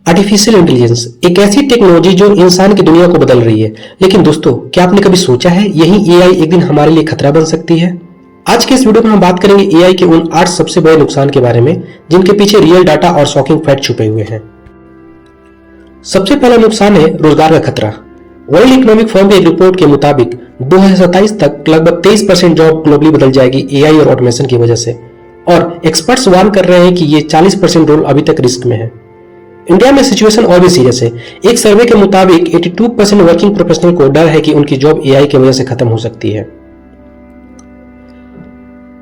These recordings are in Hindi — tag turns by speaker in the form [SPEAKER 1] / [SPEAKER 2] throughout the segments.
[SPEAKER 1] आर्टिफिशियल इंटेलिजेंस एक ऐसी टेक्नोलॉजी जो इंसान की दुनिया को बदल रही है। लेकिन दोस्तों, क्या आपने कभी सोचा है यही एआई एक दिन हमारे लिए खतरा बन सकती है? आज के इस वीडियो में हम बात करेंगे एआई के उन 8 सबसे बड़े नुकसान के बारे में जिनके पीछे रियल डाटा और शॉकिंग फैक्ट छुपे हुए हैं। सबसे पहला नुकसान है रोजगार का खतरा। वर्ल्ड इकोनॉमिक फोरम की एक रिपोर्ट के मुताबिक 2027 तक लगभग 23% जॉब ग्लोबली बदल जाएगी एआई और ऑटोमेशन की वजह से, और एक्सपर्ट्स वार्न कर रहे हैं कि ये 40% रोल अभी तक रिस्क में है। इंडिया में सिचुएशन और भी सीरियस है। एक सर्वे के मुताबिक 82% वर्किंग प्रोफेशनल को डर है कि उनकी जॉब एआई की वजह से खत्म हो सकती है।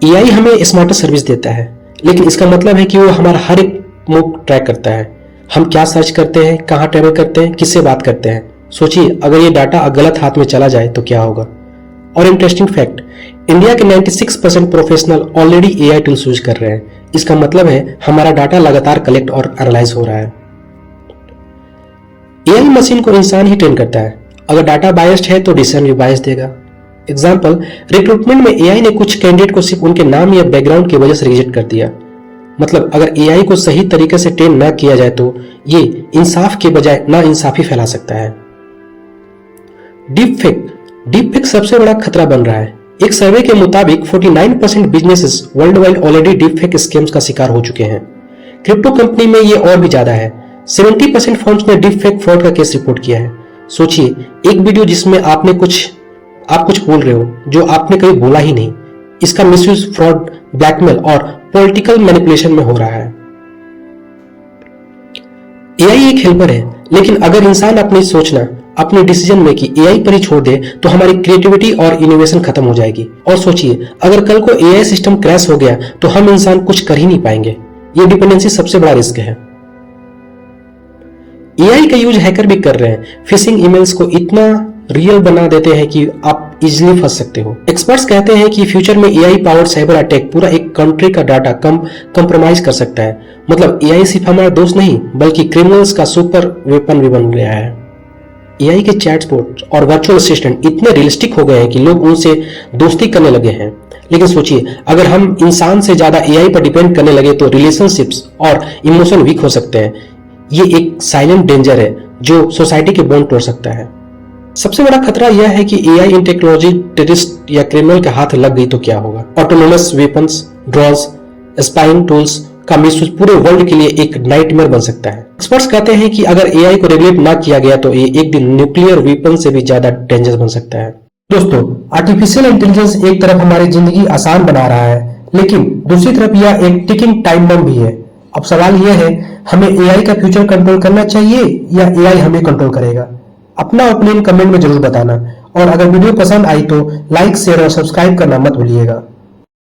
[SPEAKER 1] एआई हमें स्मार्टर सर्विस देता है, लेकिन इसका मतलब है कि वो हमारा हर एक मूव ट्रैक करता है। हम क्या सर्च करते हैं, कहाँ ट्रैवल करते हैं, किससे बात करते हैं। सोचिए, अगर ये डाटा गलत हाथ में चला जाए तो क्या होगा। और इंटरेस्टिंग फैक्ट, इंडिया के 96% professional already AI tools use कर रहे हैं। इसका मतलब है हमारा डाटा लगातार कलेक्ट और एनालाइज हो रहा है। एआई मशीन को इंसान ही ट्रेन करता है। अगर डाटा बायस्ड है तो डिसीजन भी बायस्ड देगा। एग्जाम्पल, रिक्रूटमेंट में एआई ने कुछ कैंडिडेट को सिर्फ उनके नाम या बैकग्राउंड की वजह से रिजेक्ट कर दिया। मतलब अगर एआई को सही तरीके से ट्रेन ना किया जाए तो ये इंसाफ के बजाय ना इंसाफी फैला सकता है। डीप फेक सबसे बड़ा खतरा बन रहा है। एक सर्वे के मुताबिक 49% businesses world wide already deep fake scams का शिकार हो चुके हैं। क्रिप्टो कंपनी में ये और भी ज्यादा है। 70% फर्म्स ने डीप फेक फ्रॉड का केस रिपोर्ट किया है। सोचिए, एक वीडियो जिसमें आप कुछ बोल रहे हो जो आपने कभी बोला ही नहीं, इसका मिसयूज फ्रॉड, ब्लैकमेल और पॉलिटिकल मैनिपुलेशन में हो रहा है। एआई एक हेल्पर है, लेकिन अगर इंसान अपनी सोचना, अपनी डिसीजन मेकिंग एआई पर ही छोड़ दे तो हमारी क्रिएटिविटी और इनोवेशन खत्म हो जाएगी। और सोचिए, अगर कल को एआई सिस्टम क्रैश हो गया तो हम इंसान कुछ कर ही नहीं पाएंगे। ये डिपेंडेंसी सबसे बड़ा रिस्क है। एआई का यूज हैकर भी कर रहे हैं। फिशिंग ईमेल्स को इतना रियल बना देते हैं कि आप इजीली फंस सकते हो। एक्सपर्ट्स कहते हैं कि फ्यूचर में एआई पावर्ड साइबर अटैक पूरा एक कंट्री का डाटा कंप्रोमाइज कर सकता है। मतलब एआई सिर्फ हमारा दोस्त नहीं, बल्कि क्रिमिनल्स का सुपर वेपन भी बन गया है। एआई के चैटबॉट और वर्चुअल असिस्टेंट इतने रियलिस्टिक हो गए हैं कि लोग उनसे दोस्ती करने लगे हैं। लेकिन सोचिए, अगर हम इंसान से ज्यादा एआई पर डिपेंड करने लगे तो रिलेशनशिप्स और इमोशन वीक हो सकते हैं। ये एक साइलेंट डेंजर है जो सोसाइटी के बॉन्ड तोड़ सकता है। सबसे बड़ा खतरा यह है कि एआई इन टेक्नोलॉजी टेररिस्ट या क्रिमिनल के हाथ लग गई तो क्या होगा। Autonomous weapons, drones, spying tools का मिसयूज पूरे वर्ल्ड के लिए एक नाइटमेयर बन सकता है। एक्सपर्ट्स कहते हैं कि अगर एआई को रेगुलेट ना किया गया तो ये एक दिन न्यूक्लियर वेपन से भी ज्यादा डेंजरस बन सकता है। दोस्तों, आर्टिफिशियल इंटेलिजेंस एक तरफ हमारी जिंदगी आसान बना रहा है, लेकिन दूसरी तरफ यह एक टिकिंग टाइम बम भी है। अब सवाल यह है, हमें एआई का फ्यूचर कंट्रोल करना चाहिए या एआई हमें कंट्रोल करेगा? अपना ओपिनियन कमेंट में जरूर बताना, और अगर वीडियो पसंद आई तो लाइक, शेयर और सब्सक्राइब करना मत भूलिएगा।